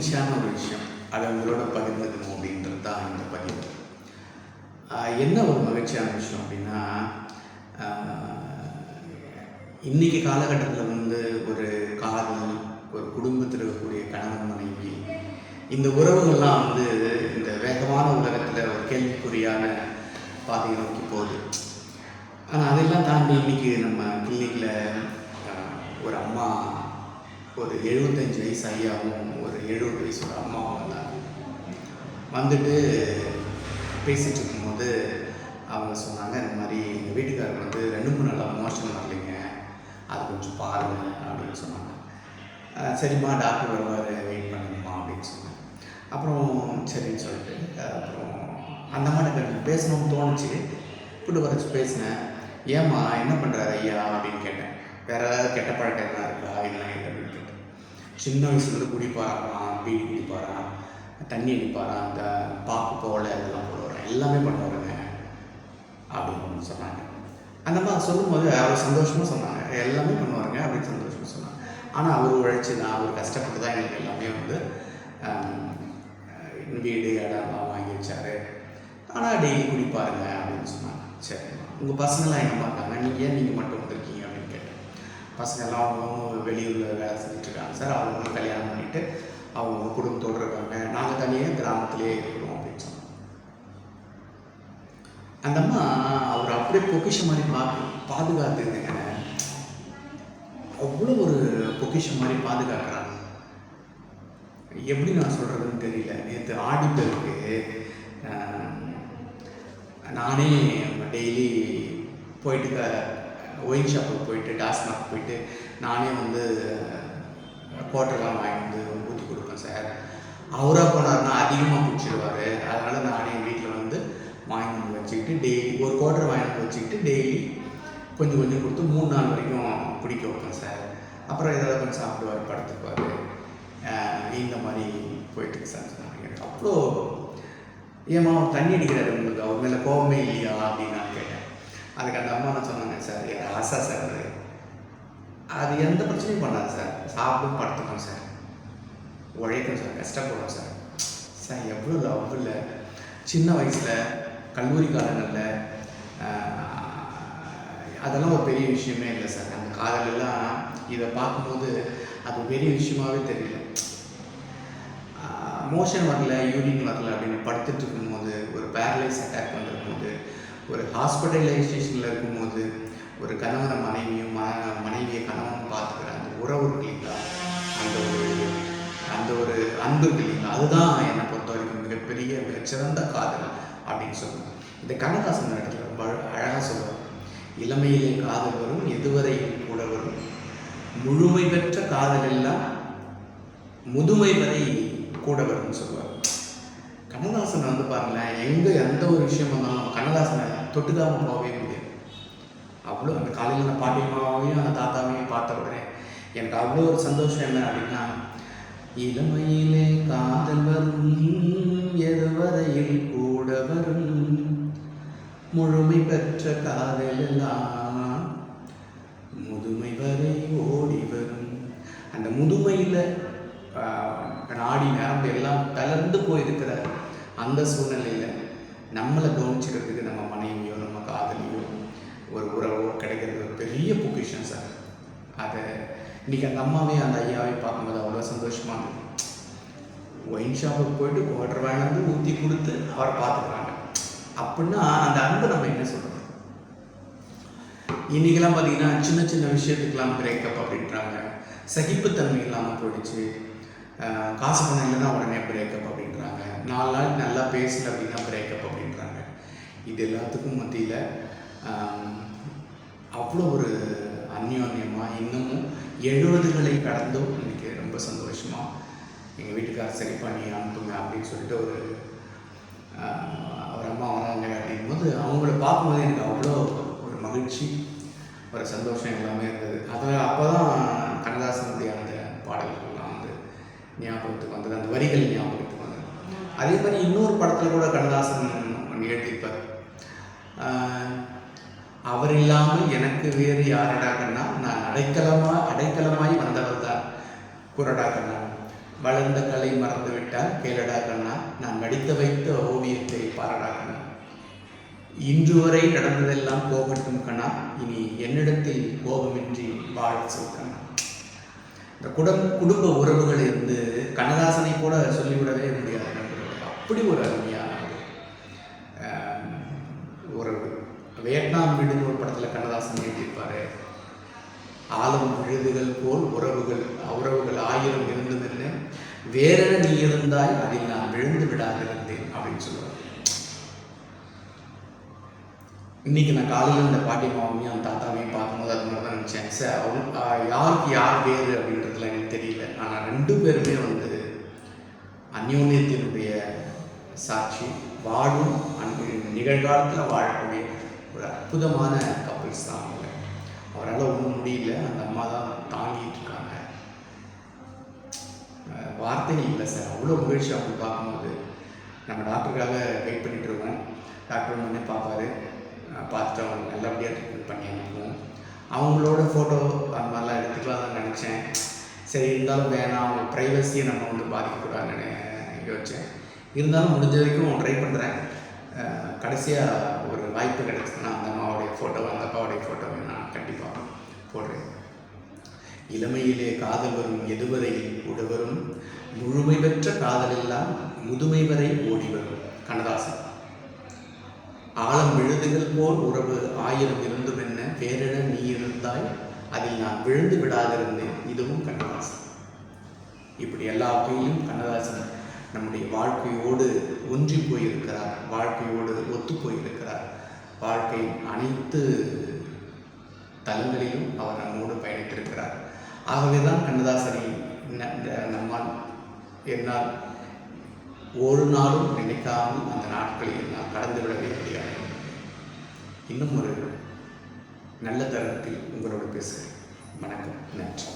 மகிழ்ச்சியான ஒரு விஷயம். அதை உங்களோட பகிர்ந்துக்கணும் அப்படின்றது தான் இந்த பதிவு. என்ன ஒரு மகிழ்ச்சியான விஷயம் அப்படின்னா, இன்றைக்கி காலகட்டத்தில் ஒரு காதல், ஒரு குடும்பத்தில் இருக்கக்கூடிய கணவன் மனைவி, இந்த உறவுகள்லாம் இந்த வேகமான உலகத்தில் ஒரு கேள்விக்குறியான பாதையை நோக்கி போகுது. ஆனால் அதெல்லாம் தாண்டி இன்றைக்கி நம்ம கிளினிக்கில் ஒரு அம்மா, ஒரு 75 வயசு ஐயாவும் ஒரு 70 வயசு ஒரு அம்மாவும் வந்துட்டு பேசிகிட்டு இருக்கும்போது அவங்க சொன்னாங்க, இந்த மாதிரி எங்கள் வீட்டுக்காரர் 2-3 நாளாக மோஷன் வரலைங்க, அது கொஞ்சம் பாருங்கள் அப்படின்னு சொன்னாங்க. சரிம்மா, டாக்டர் வருவார், வெயிட் பண்ணுங்கம்மா அப்படின்னு சொன்னேன். அப்புறம் சரின்னு சொல்லிட்டு அப்புறம் அந்த அம்மாட்ட பேசணும்னு தோணுச்சு, கூட்டு வரைச்சி பேசினேன். ஏம்மா என்ன பண்ணுறாரு ஐயா அப்படின்னு கேட்டேன். வேறு ஏதாவது கெட்ட பழக்கம் எதுனா இருக்கா இல்லை அப்படின்னு கேட்டேன். சின்ன வயசுலேருந்து குடிப்பாராம், பீடி குடிப்பாராம், தண்ணி அடிப்பாராம், அந்த பாக்கு போல இதெல்லாம் போடுவார், எல்லாமே பண்ணுவாருங்க அப்படின்னு சொன்னாங்க. அந்த மாதிரி சொல்லும்போது அவர் சந்தோஷமாக சொன்னாங்க, எல்லாமே பண்ணுவாருங்க அப்படின்னு சந்தோஷமாக சொன்னாங்க. ஆனால் அவர் உழைச்சி தான், அவர் கஷ்டப்பட்டு தான் எங்களுக்கு எல்லாமே வீடு இடம்லாம் வாங்கி வச்சார். ஆனால் டெய்லி குடிப்பாருங்க அப்படின்னு சொன்னாங்க. சரி, உங்கள் பசங்களாம் எங்கே பார்த்தாங்க, நீங்கள் மட்டும் வந்திருக்கீங்க அப்படின்னு கேட்டேன். பசங்கள்லாம் அவங்க வெளியூரில் வேலை செஞ்சுட்ருக்காங்க சார், அவங்க கல்யாணம் பண்ணிவிட்டு அவங்க குடும்பத்தோடு இருக்காங்க, நாங்கள் தனியாக கிராமத்திலே இருக்கிறோம் அப்படின்னு சொன்னாங்க. அந்த அம்மா அவர் அப்படியே பொக்கிஷம் மாதிரி பாதுகாத்துங்க, அவ்வளோ ஒரு பொக்கிஷம் மாதிரி பாதுகாக்கிறாங்க. எப்படி நான் சொல்கிறதுன்னு தெரியல. நேற்று ஆடிப்பெருக்கு நானே டெய்லி போயிட்டு ஒயின் ஷாப்புக்கு போயிட்டு டாஸ்மாக் போயிட்டு நானே குவார்ட்டர்லாம் வாங்கி ஊற்றி கொடுப்பேன் சார். அவராக போனார்னா அதிகமாக பிடிச்சிடுவார், அதனால் நானே வீட்டில் வாங்கி வச்சுக்கிட்டு டெய்லி ஒரு குவார்ட்டர் வாங்கி வச்சுக்கிட்டு டெய்லி கொஞ்சம் கொஞ்சம் கொடுத்து 3 நாள் வரைக்கும் பிடிக்க வைப்பேன் சார். அப்புறம் ஏதாவது கொஞ்சம் சாப்பிடுவார், படுத்துக்குவார், இந்த மாதிரி போயிட்டு சார் சொன்னாங்க. அவ்வளோ ஏம்மா தண்ணி அடிக்கிறாரு, உங்களுக்கு அவர் மேலே கோபமே இல்லையா அப்படின்னு நான் கேட்டேன். அதுக்கு அந்த அம்மா என்ன சொன்னாங்க, சார் என் ஆசை சார், அது எந்த பிரச்சனையும் பண்ணாது சார், சாப்பிடும் படுத்துக்கும் சார், உழைக்கும் சார், கஷ்டப்படும் சார். சார் எவ்வளோ லவ் இல்லை, சின்ன வயசில் கல்லூரி காலங்களில் அதெல்லாம் ஒரு பெரிய விஷயமே இல்லை சார். அந்த காதலெல்லாம் இதை பார்க்கும்போது அது பெரிய விஷயமாகவே தெரியல. மோஷன் வரல, யூரின் வரல அப்படின்னு படுத்துட்டு இருக்கும்போது, ஒரு பேரலைஸ் அட்டாக் வந்துருக்கும்போது, ஒரு ஹாஸ்பிட்டலைசேஷனில் இருக்கும்போது, ஒரு கணவனை மனைவியை கணவன் பார்த்துக்கிற அந்த உறவு இல்லைங்களா, அந்த ஒரு அன்பு இல்லைங்களா, அதுதான் என்னை பொறுத்த வரைக்கும் மிகச்சிறந்த காதல் அப்படின்னு சொல்லுவேன். இந்த கண்ணதாசன் இடத்துல ரொம்ப அழகாக சொல்லுவார், இளமையிலே காதல் வரும், எதுவரையும் கூட வரும், முழுமை பெற்ற காதல் எல்லாம் முதுமை வரை கூட வரும்னு சொல்லுவார். கண்ணதாசன் பாருங்களேன், எங்கே எந்த ஒரு விஷயம் வந்தாலும் கண்ணதாசனை தொட்டுக்காமல் போகவே முடியாது. அவ்வளோ அந்த காலையில் அந்த பாட்டியம்மாவையும் அந்த தாத்தாவையும் பார்த்த உடனே எனக்கு அவ்வளோ ஒரு சந்தோஷம். என்ன அப்படின்னா, இளமையிலே காதல் வரும், எதுவரையில் கூட வரும், முழுமை பெற்ற காதல் எல்லாம் முதுமை வரை ஓடி வரும். அந்த முதுமையில் நாடி நரம்பு எல்லாம் தளர்ந்து போயிருக்கிற அந்த சூழ்நிலையில் நம்மளை கவனிச்சுக்கிறதுக்கு நம்ம மனைவியோ நம்ம காதலியோ ஒரு உறவோ கிடைக்கிறது ஒரு பெரிய பொக்கிஷன் சார். அதை இன்றைக்கி அந்த அம்மாவே அந்த ஐயாவே பார்க்கும்போது அவ்வளோ சந்தோஷமாக இருந்தது. ஒயின் ஷாப்புக்கு போயிட்டு குவார்ட்டர் வாங்கி ஊற்றி கொடுத்து அவரை பார்த்துக்கிறாங்க அப்படின்னா அந்த அன்பு நம்ம என்ன சொல்கிறது. இன்றைக்கெல்லாம் பார்த்தீங்கன்னா சின்ன சின்ன விஷயத்துக்கெல்லாம் பிரேக்கப் அப்படின்றாங்க, சகிப்புத்தன்மை இல்லாமல் போயிடுச்சு, காசு பணம் இல்லைன்னா உடனே பிரேக்கப் அப்படின்றாங்க, 4 நாள் நல்லா பேசல அப்படின்னா பிரேக்கப் அப்படின்றாங்க. இது எல்லாத்துக்கும் மத்தியில் அவ்வளோ ஒரு அந்யோன்யமாக இன்னமும் 70களை கடந்தும் இன்றைக்கி ரொம்ப சந்தோஷமாக எங்கள் வீட்டுக்காரர் சரி பண்ணி அனுப்புங்க அப்படின்னு சொல்லிட்டு ஒரு அம்மா வராங்க அப்படிங்கும்போது அவங்கள பார்க்கும்போது எனக்கு அவ்வளோ ஒரு மகிழ்ச்சி, ஒரு சந்தோஷம் எல்லாமே இருந்தது. அப்போ தான் கண்ணதாசனுடைய அந்த பாடல்கள்லாம் ஞாபகத்துக்கு வந்தது, அந்த வரிகள் ஞாபகத்துக்கு வந்தது. அதே மாதிரி இன்னொரு படத்தில் கூட கண்ணதாசன் எழுதியிருப்பார், அவர் இல்லாமல் எனக்கு வேறு யாரடாகன்னா நான் அடைக்கலமாய் வந்தவர் தான் குரடாகன்னா, வளர்ந்த கலை மறந்துவிட்டால் கேளடா கண்ணா, நான் வடித்த வைத்த ஓவியத்தை பாரடா கண்ணா, இன்று வரை நடந்ததெல்லாம் போகட்டும் கண்ணா, இனி என்னிடத்தில் கோபமின்றி வாழ சொல் கண்ணா. இந்த குடும்ப உறவுகள் இருந்து கண்ணதாசனை கூட சொல்லிவிடவே முடியாது நண்பர்கள். அப்படி ஒரு அருமையான உறவு. வியட்நாம் வீடுன்னு ஒரு படத்தில் கண்ணதாசன் எழுதியிருப்பாரு, ஆலம் விழுதுகள் போல் உறவுகள் 1000 இருந்ததில்லை, வேறென நீ இருந்தாய் அதில் நான் விழுந்து விடாதிருந்தேன் அப்படின்னு சொல்லுவார். இன்னைக்கு நான் காலையில் இந்த பாட்டி மாமையும் அந்த தாத்தாவையும் பார்க்கும்போது அது மாதிரி தான் நினச்சேன். சார் யாருக்கு யார் வேறு அப்படின்றதுல எனக்கு தெரியல. ஆனால் 2 பேருமே அந்யோன்யத்தினுடைய சாட்சி, வாழும் நிகழ்காலத்தில் வாழக்கூடிய ஒரு அற்புதமான கப்பிள்ஸ் தான் அவங்க. அவரால் ஒன்றும் முடியல, அந்த அம்மா தான் தாங்கிட்டு இருக்காங்க. வார்த்தைகள் இல்லை சார், அவ்வளோ மகிழ்ச்சி அவங்க பார்க்கும்போது. நம்ம டாக்டருக்காக வெயிட் பண்ணிட்டு இருக்கோம். டாக்டர் முன்னே பார்ப்பாரு, பார்த்துட்டு அவங்க நல்லபடியாக ட்ரீட்மெண்ட் பண்ணி அனுப்புவோம். அவங்களோட ஃபோட்டோ அந்த மாதிரிலாம் எடுத்துக்கலாம் தான் நினச்சேன். சரி, இருந்தாலும் வேணாம், அவங்க ப்ரைவசியை நம்ம பாதிக்கக்கூடாதுன்னு யோசித்தேன். இருந்தாலும் முடிஞ்ச வரைக்கும் ட்ரை பண்ணுறேன். கடைசியாக ஒரு வாய்ப்பு கிடைச்சதுன்னா அந்த அம்மாவுடைய ஃபோட்டோ, அந்த அப்பாவுடைய ஃபோட்டோவை நான் கண்டிப்பாக போடுறேன். இளமையிலே காதல் வரும் எதுவரையில் கூட வரும், முழுமை பெற்ற காதலெல்லாம் முதுமை வரை ஓடி வரும். கண்ணதாசன். ஆழம் விழுதுகள் போல் உறவு 1000 இருந்தும் என்ன, வேறென நீ இருந்தாய் அதில் நான் விழுந்து விடாதிருந்தேன். இதுவும் கண்ணதாசன். இப்படி எல்லா வகையிலும் கண்ணதாசன் நம்முடைய வாழ்க்கையோடு ஒன்றி போயிருக்கிறார், வாழ்க்கையோடு ஒத்து போயிருக்கிறார். வாழ்க்கையின் அனைத்து தலங்களிலும் அவர் நம்மோடு பயணித்திருக்கிறார். ஆகவே தான் கண்ணதாசனை என்னால் ஒரு நாளும் நினைக்காமல் அந்த நாட்களை என்னால் கடந்துவிடவே முடியாது. இன்னும் ஒரு நல்ல தருணத்தில் உங்களோடு பேசுகிறேன். வணக்கம், நன்றி.